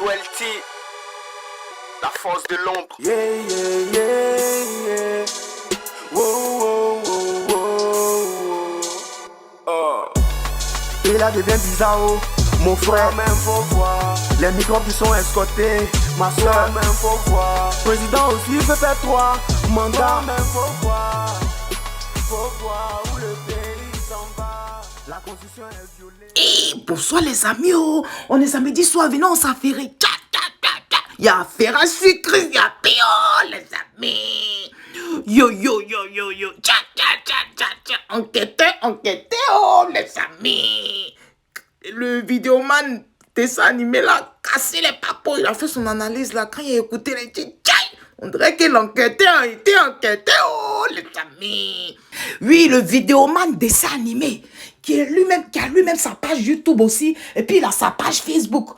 Twelty, la force de l'ombre. Yeah, yeah, yeah, yeah. Wow, wow, wow, wow. Oh. Et là devient bizarre, oh. Mon frère, même faut voir. Les microbes qui sont escortés. Ma soeur, même faut voir. Président aussi veut faire 3 mandats. Même faut voir. Faut voir où le pays s'en va. La constitution est violée. Et bonsoir les amis, oh. On est samedi soir, venons on s'affaire. Il y a affaire à sucre, il y a pire, les amis. Yo, yo, yo, yo, yo. Tcha, tcha, tcha, tcha, tcha. Enquêtez, oh, les amis. Le vidéoman dessin animé là, cassé les papos, il a fait son analyse là, quand il a écouté, il a dit, tchaï, on dirait que l'enquêteur a été enquêté, oh, les amis. Oui, le vidéoman dessin animé, qui a lui-même sa page YouTube aussi, et puis il a sa page Facebook.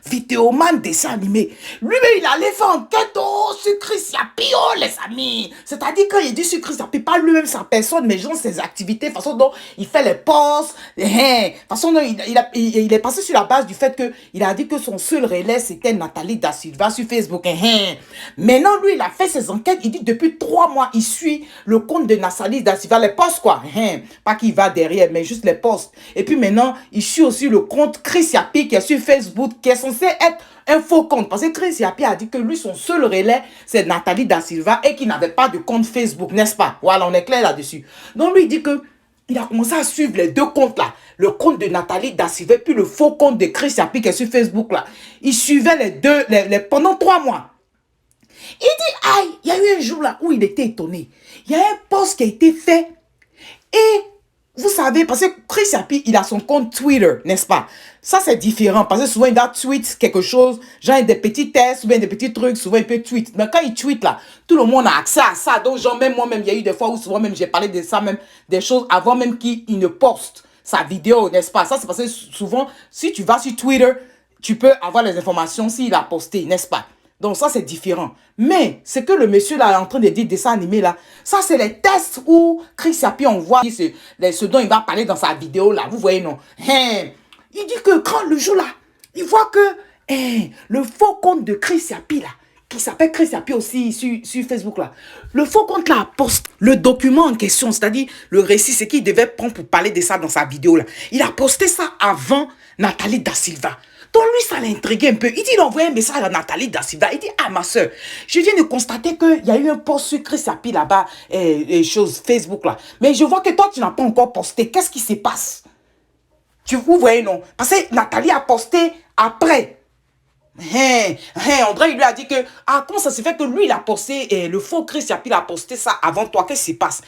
Vidéoman dessin animé. Lui-même, il allait faire enquête, oh, sur Chris Yapi, oh, les amis. C'est-à-dire, quand il dit sur Chris Yapi, pas lui-même sa personne, mais genre ses activités, façon dont il fait les posts, façon dont il est passé sur la base du fait qu'il a dit que son seul relais, c'était Nathalie Da Silva sur Facebook. Maintenant, lui, il a fait ses enquêtes, il dit depuis 3 mois, il suit le compte de Nathalie Da Silva, les posts, quoi. Pas qu'il va derrière, mais juste les posts. Et puis maintenant, il suit aussi le compte Chris Yapi qui est sur Facebook, qui est censé être un faux compte. Parce que Chris Yapi a dit que lui, son seul relais, c'est Nathalie Da Silva et qu'il n'avait pas de compte Facebook, n'est-ce pas? Voilà, on est clair là-dessus. Donc lui, il dit que il a commencé à suivre les 2 comptes là. Le compte de Nathalie Da Silva, puis le faux compte de Chris Yapi qui est sur Facebook là. Il suivait les deux pendant 3 mois. Il dit, aïe, il y a eu un jour là où il était étonné. Il y a un post qui a été fait et vous savez, parce que Chris Yapi, il a son compte Twitter, n'est-ce pas? Ça, c'est différent, parce que souvent, il doit tweet quelque chose, genre des petits tests, ou bien des petits trucs, souvent, il peut tweet. Mais quand il tweet, là, tout le monde a accès à ça. Donc, genre, même moi-même, il y a eu des fois où souvent, même, j'ai parlé de ça, même, des choses avant même qu'il ne poste sa vidéo, n'est-ce pas? Ça, c'est parce que souvent, si tu vas sur Twitter, tu peux avoir les informations s'il a posté, n'est-ce pas? Donc ça, c'est différent. Mais ce que le monsieur là est en train de dire, dessin animé là, ça c'est les tests où Chris Yapi envoie ce dont il va parler dans sa vidéo là. Vous voyez, non? Il dit que quand le jour là, il voit que le faux compte de Chris Yapi là, qui s'appelle Chris Yapi aussi sur Facebook là, le faux compte là poste le document en question, c'est-à-dire le récit, c'est qu'il devait prendre pour parler de ça dans sa vidéo là. Il a posté ça avant Nathalie Da Silva. Donc lui, ça l'a intrigué un peu. Il dit, il a envoyé un message à Nathalie Da Silva. Il dit, ah ma soeur, je viens de constater qu'il y a eu un post sur Chris Yapi là-bas, chose Facebook là. Mais je vois que toi, tu n'as pas encore posté. Qu'est-ce qui se passe? Vous voyez, non? Parce que Nathalie a posté après. André, il lui a dit que, ah, comment ça se fait que lui, il a posté, le faux Chris Yapi, il a posté ça avant toi, qu'est-ce qui se passe?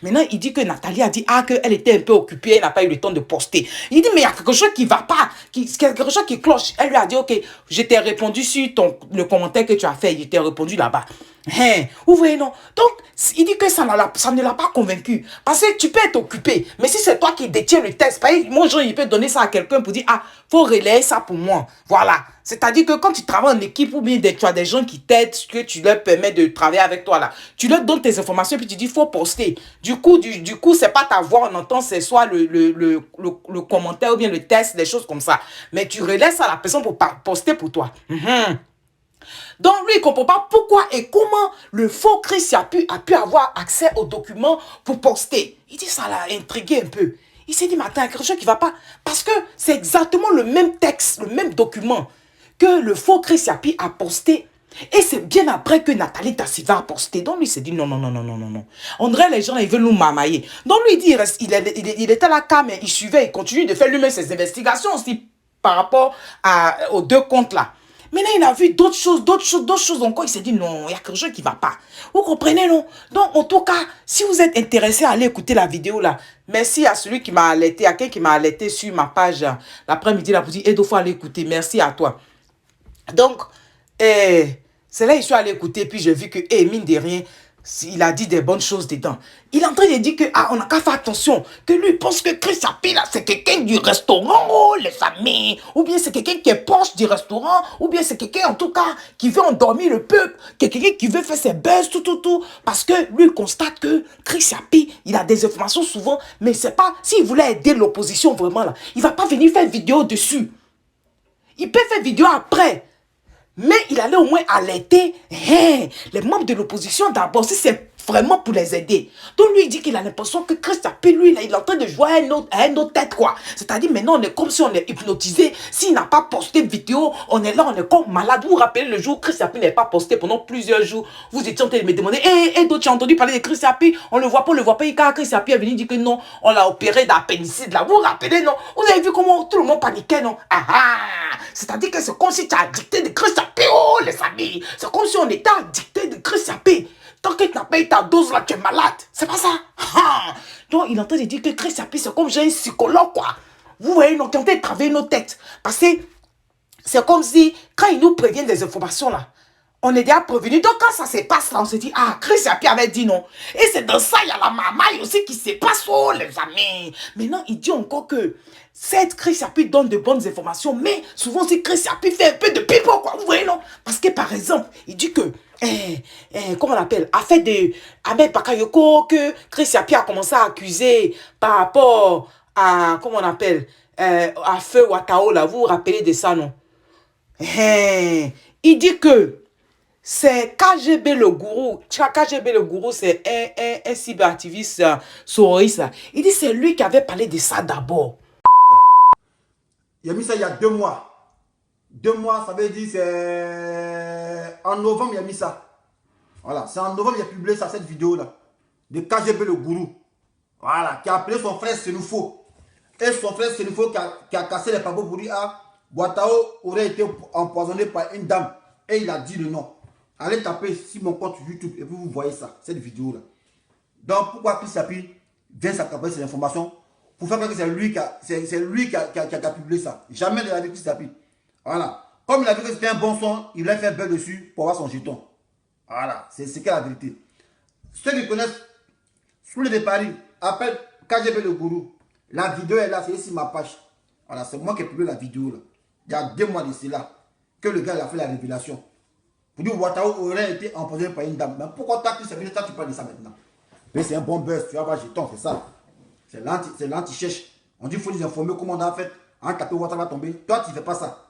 Maintenant, il dit que Nathalie a dit, ah, qu'elle était un peu occupée, elle n'a pas eu le temps de poster. Il dit, mais il y a quelque chose qui va pas, quelque chose qui cloche. Elle lui a dit, ok, je t'ai répondu sur le commentaire que tu as fait, je t'ai répondu là-bas. Vous voyez, non? Donc, il dit que ça ne l'a pas convaincu. Parce que tu peux être occupé. Mais si c'est toi qui détiens le test, moi, genre, il peut donner ça à quelqu'un pour dire, ah, faut relayer ça pour moi. Voilà. C'est-à-dire que quand tu travailles en équipe ou bien tu as des gens qui t'aident, que tu leur permets de travailler avec toi là, tu leur donnes tes informations puis tu dis, faut poster. Du coup, c'est pas ta voix, on entend, c'est soit le commentaire ou bien le test, des choses comme ça. Mais tu relais ça à la personne pour poster pour toi. Donc, lui, il ne comprend pas pourquoi et comment le faux Chris Yapi a pu avoir accès aux documents pour poster. Il dit, ça l'a intrigué un peu. Il s'est dit, mais attends, il y a quelque chose qui ne va pas. Parce que c'est exactement le même texte, le même document que le faux Chris Yapi a posté. Et c'est bien après que Nathalie Da Silva a posté. Donc, lui, il s'est dit, non, non, non, non, non, non, non. On dirait les gens, ils veulent nous mamailler. Donc, lui, il était là, mais il suivait, il continue de faire lui-même ses investigations aussi par rapport aux 2 comptes là. Maintenant, il a vu d'autres choses encore. Il s'est dit, non, il y a quelque chose qui ne va pas. Vous comprenez, non? Donc, en tout cas, si vous êtes intéressé à aller écouter la vidéo, là, merci à celui qui m'a alerté, à quelqu'un qui m'a alerté sur ma page l'après-midi, là, pour dire, Edo, faut aller écouter. Merci à toi. Donc, c'est là que je suis allé écouter, puis j'ai vu que, mine de rien, il a dit des bonnes choses dedans. Il est en train de dire que, on n'a qu'à faire attention, que lui pense que Chris Yapi, là, c'est quelqu'un du restaurant, oh, les amis, ou bien c'est quelqu'un qui est proche du restaurant, ou bien c'est quelqu'un, en tout cas, qui veut endormir le peuple, quelqu'un qui veut faire ses buzz, tout, parce que lui, il constate que Chris Yapi, il a des informations souvent, mais c'est pas, s'il voulait aider l'opposition vraiment, là, il va pas venir faire vidéo dessus. Il peut faire vidéo après. Mais il allait au moins alerter les membres de l'opposition d'abord, si c'est vraiment pour les aider. Donc lui, il dit qu'il a l'impression que Chris Happy, lui, là, il est en train de jouer à une autre tête, quoi. C'est-à-dire, maintenant, on est comme si on est hypnotisé. S'il n'a pas posté de vidéo, on est là, on est comme malade. Vous vous rappelez le jour où Chris Happy n'avait pas posté pendant plusieurs jours. Vous étiez en train de me demander, d'autres, tu as entendu parler de Chris Happy? On le voit pas, on le voit pas. Quand Chris Happy est venu dire que non, on l'a opéré d'appendicite, là. Vous vous rappelez, non? Vous avez vu comment tout le monde paniquait, non? C'est-à-dire que c'est comme si tu as dicté de Chris Happy, oh, les amis. C'est comme si on était addicté de Chris Happy. Tant que tu n'as pas eu ta dose là, tu es malade. C'est pas ça. Donc, il est en train de dire que Chris Happy, c'est comme j'ai un psychologue, quoi. Vous voyez, ils ont tenté de travailler nos têtes. Parce que c'est comme si, quand ils nous préviennent des informations, là, on est déjà prévenu. Donc, quand ça se passe, là, on se dit, Chris Happy avait dit non. Et c'est dans ça, il y a la mamaille aussi qui se passe, oh, les amis. Maintenant, il dit encore que cette Chris Happy donne de bonnes informations, mais souvent, si Chris Happy fait un peu de pipo, quoi. Vous voyez, non? Parce que, par exemple, il dit que comment on appelle, affaire de Ahmed Bakayoko, que Chris Happy a commencé à accuser par rapport à, comment on appelle, à Feu Watao, là, vous vous rappelez de ça, non? Il dit que c'est KGB le gourou. KGB le gourou, c'est un cyberactiviste souriste. Il dit c'est lui qui avait parlé de ça d'abord. Il a mis ça il y a 2 mois. 2 mois, ça veut dire c'est en novembre, il a mis ça. Voilà, c'est en novembre, il a publié ça, cette vidéo-là. De KGB le gourou. Voilà, qui a appelé son frère Senufo. Et son frère Senufo qui a cassé les pavots pour dire Watao aurait été empoisonné par une dame. Et il a dit le nom. Allez taper sur mon compte YouTube et vous voyez ça, cette vidéo-là. Donc, pourquoi Chris Happy vient s'accaparer ces informations pour faire que c'est lui qui a publié ça. Jamais il a dit Chris Happy. Voilà. Comme il a vu que c'était un bon son, il a fait belle dessus pour avoir son jeton. Voilà. C'est ce qu'est la vérité. Ceux qui connaissent sous le Paris, appellent KGB le gourou. La vidéo est là, c'est ici ma page. Voilà, c'est moi qui ai publié la vidéo là. Il y a 2 mois de cela que le gars il a fait la révélation. Pour dire Watao aurait été empoisonné par une dame. Mais pourquoi toi tu parles de ça maintenant? Mais c'est un bon buzz, tu vas voir jeton, c'est ça. C'est l'anti-cherche. On dit qu'il faut nous informer comment on a fait. En tapant Watao va tomber. Toi tu ne fais pas ça.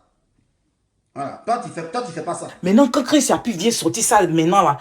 Voilà. Toi tu fais pas ça. Maintenant, quand Chris Happy vient sortir ça maintenant là,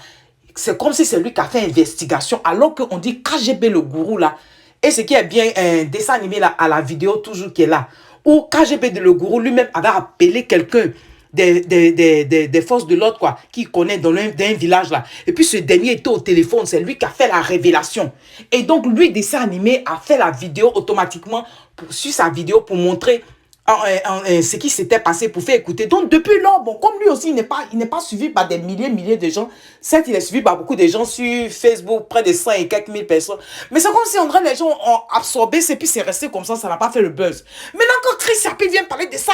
c'est comme si c'est lui qui a fait investigation. Alors qu'on dit KGB le gourou là. Et ce qui est bien un dessin animé là, à la vidéo toujours qui est là. Où KGB le gourou lui-même avait appelé quelqu'un des forces de l'ordre quoi, qui connaît dans un village là. Et puis ce dernier était au téléphone, c'est lui qui a fait la révélation. Et donc lui, dessin animé, a fait la vidéo automatiquement sur sa vidéo pour montrer ce qui s'était passé, pour faire écouter. Donc depuis lors, bon, comme lui aussi, il n'est pas suivi par des milliers de gens. Certes, il est suivi par beaucoup de gens sur Facebook, près de 100 et quelques mille personnes. Mais c'est comme si, en vrai, les gens ont absorbé, et puis c'est resté comme ça n'a pas fait le buzz. Maintenant, quand Chris Happy vient parler de ça,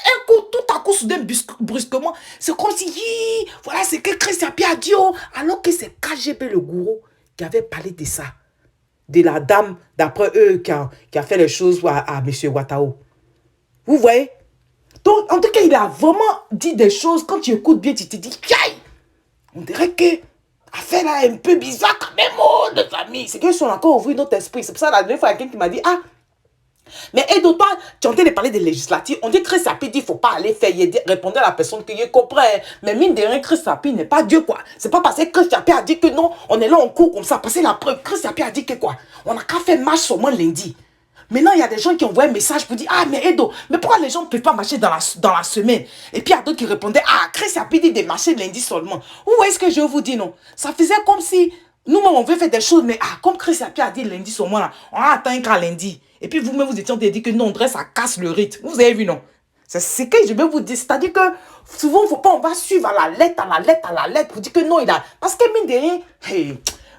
un coup, tout à coup, soudain, brusquement, c'est comme si, voilà, c'est que Chris Happy a dit, alors que c'est KGB le gourou qui avait parlé de ça. De la dame, d'après eux, qui a fait les choses à M. Watao. Vous voyez? Donc, en tout cas, il a vraiment dit des choses. Quand tu écoutes bien, tu te dis, aïe! On dirait que l'affaire là est un peu bizarre quand même, oh, de famille. C'est qu'ils sont encore ouverts notre esprit. C'est pour ça, la dernière fois, quelqu'un qui m'a dit, mais Edo, toi, tu es en train de parler des législatives. On dit que Chris Happy dit, il ne faut pas aller faire. Il répondait à la personne qui comprend. Mais mine de rien, Chris Happy n'est pas Dieu, quoi. C'est pas parce que Chris Happy a dit que non, on est là, on court comme ça. Parce que la preuve, Chris Happy a dit que quoi? On n'a qu'à faire marche seulement lundi. Maintenant, il y a des gens qui envoient un message pour dire, mais Edo, mais pourquoi les gens ne peuvent pas marcher dans la semaine? Et puis, il y a d'autres qui répondaient, Chris Happy dit de marcher lundi seulement. Vous voyez ce que je vous dis, non? Ça faisait comme si, nous-mêmes, on veut faire des choses, mais comme Chris Happy a dit lundi seulement, là, on attend qu'à lundi. Et puis, vous-même, vous étiez en train de dire que non, on dirait ça casse le rythme. Vous avez vu, non? C'est ce que je vais vous dire. C'est-à-dire que, souvent, faut pas, on va suivre à la lettre, pour dire que non, il a... Parce que, mine de rien,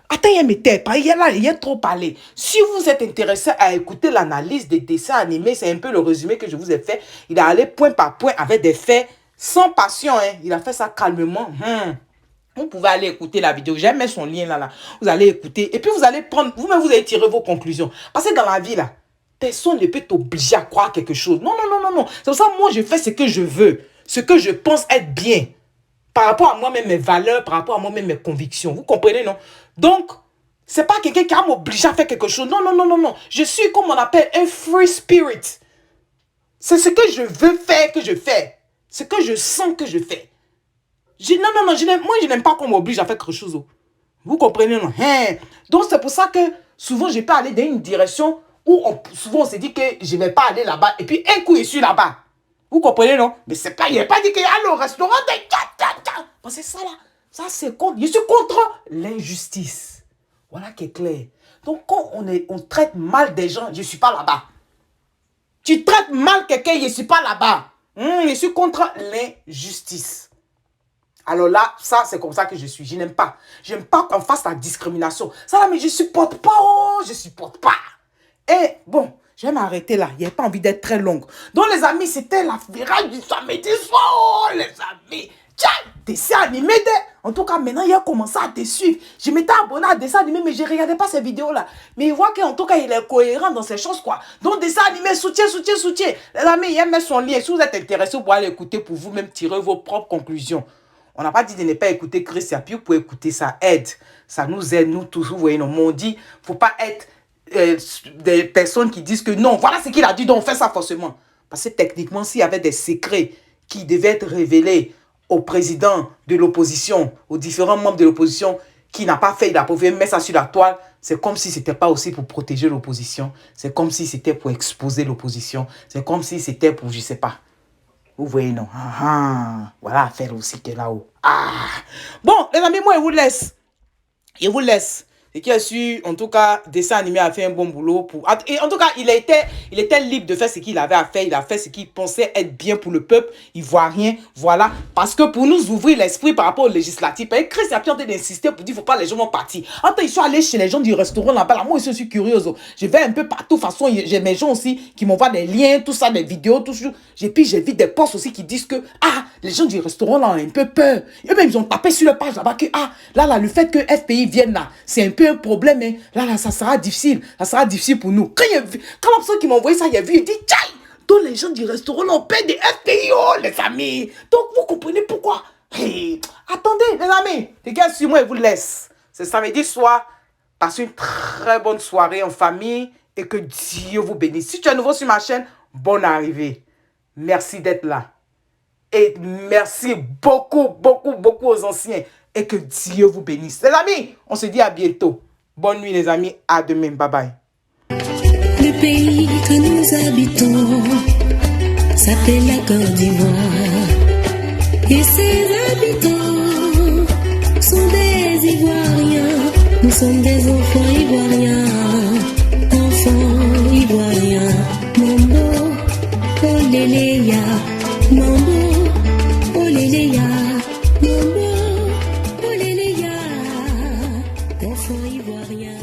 attends, il y a trop parlé. Si vous êtes intéressé à écouter l'analyse des dessins animés, c'est un peu le résumé que je vous ai fait. Il a allé point par point avec des faits, sans passion. Il a fait ça calmement. Vous pouvez aller écouter la vidéo. J'ai mis son lien là. Vous allez écouter. Et puis vous allez prendre, vous-même, vous allez tirer vos conclusions. Parce que dans la vie là, personne ne peut t'obliger à croire quelque chose. Non. C'est pour ça que moi, je fais ce que je veux. Ce que je pense être bien. Par rapport à moi-même, mes valeurs, par rapport à moi-même, mes convictions. Vous comprenez, non? Donc, c'est pas quelqu'un qui va m'obliger à faire quelque chose. Non. Je suis, comme on appelle, un free spirit. C'est ce que je veux faire que je fais. Ce que je sens que je fais. Non, moi, je n'aime pas qu'on m'oblige à faire quelque chose. Vous comprenez, non? Donc, c'est pour ça que souvent, je peux aller dans une direction où souvent, on se dit que je ne vais pas aller là-bas. Et puis, un coup, je suis là-bas. Vous comprenez, non? Mais c'est pas, il n'est pas dit qu'il y a le restaurant de... C'est ça, là. Ça, c'est contre... Je suis contre l'injustice. Voilà qui est clair. Donc, quand on traite mal des gens, je ne suis pas là-bas. Tu traites mal quelqu'un, je ne suis pas là-bas. Je suis contre l'injustice. Alors là, ça, c'est comme ça que je suis. Je n'aime pas. Je n'aime pas qu'on fasse la discrimination. Ça là, mais je ne supporte pas. Oh, je ne supporte pas. Et bon, je vais m'arrêter là. Il n'y a pas envie d'être très longue. Donc, les amis, c'était la ferraille du samedi soir. Oh, les amis. Tiens, dessin animé. En tout cas, maintenant, il a commencé à te suivre. Je m'étais abonné à dessin animé, mais je ne regardais pas ces vidéos-là. Mais il voit qu'en tout cas, il est cohérent dans ces choses, quoi. Donc, dessin animé, soutien. Les amis, il met son lien. Si vous êtes intéressés, vous pouvez aller écouter pour vous-même tirer vos propres conclusions. On n'a pas dit de ne pas écouter Chris Yapi, vous pouvez écouter, ça aide. Ça nous aide, nous tous, vous voyez, non, on dit, il ne faut pas être des personnes qui disent que non, voilà ce qu'il a dit, donc on fait ça forcément. Parce que techniquement, s'il y avait des secrets qui devaient être révélés au président de l'opposition, aux différents membres de l'opposition, qui n'a pas fait, il a pas fait mettre ça sur la toile, c'est comme si ce n'était pas aussi pour protéger l'opposition, c'est comme si c'était pour exposer l'opposition, c'est comme si c'était pour, je ne sais pas. Vous voyez, non? Voilà l'affaire aussi qui est là-haut. Bon, les amis, moi, je vous laisse. Et qui a su, en tout cas, dessin animé a fait un bon boulot. Et en tout cas, il était libre de faire ce qu'il avait à faire. Il a fait ce qu'il pensait être bien pour le peuple ivoirien. Voilà. Parce que pour nous ouvrir l'esprit par rapport aux législatives, et Chris a pu d'insister pour dire qu'il ne faut pas les gens vont partir. Ils sont allés chez les gens du restaurant là-bas. Là, moi aussi, je suis curieuse. Je vais un peu partout. De toute façon, j'ai mes gens aussi qui m'envoient des liens, tout ça, des vidéos, tout ça. Et puis, j'ai vu des posts aussi qui disent que, les gens du restaurant là ont un peu peur. Et même, ils ont tapé sur la page là-bas que, là, le fait que FPI vienne là, c'est un peu un problème. Hein. Là, ça sera difficile. Ça sera difficile pour nous. Quand la personne qui m'a envoyé ça, il a vu, il dit, tchaï, donc les gens du restaurant là, on paie des FPI, oh, les amis. Donc, vous comprenez pourquoi? Attendez, les amis. Les gars, sur moi, je vous laisse. C'est samedi soir. Passez une très bonne soirée en famille et que Dieu vous bénisse. Si tu es nouveau sur ma chaîne, bonne arrivée. Merci d'être là. Et merci beaucoup aux anciens. Et que Dieu vous bénisse. Les amis, on se dit à bientôt. Bonne nuit les amis. À demain. Bye bye. Le pays que nous habitons s'appelle la Côte d'Ivoire. Et ses habitants sont des Ivoiriens. Nous sommes des enfants ivoiriens. Enfants ivoiriens. Mambo, Oléléa. Mambo, Oléléa. Mambo, Oléléa. Enfants ivoiriens.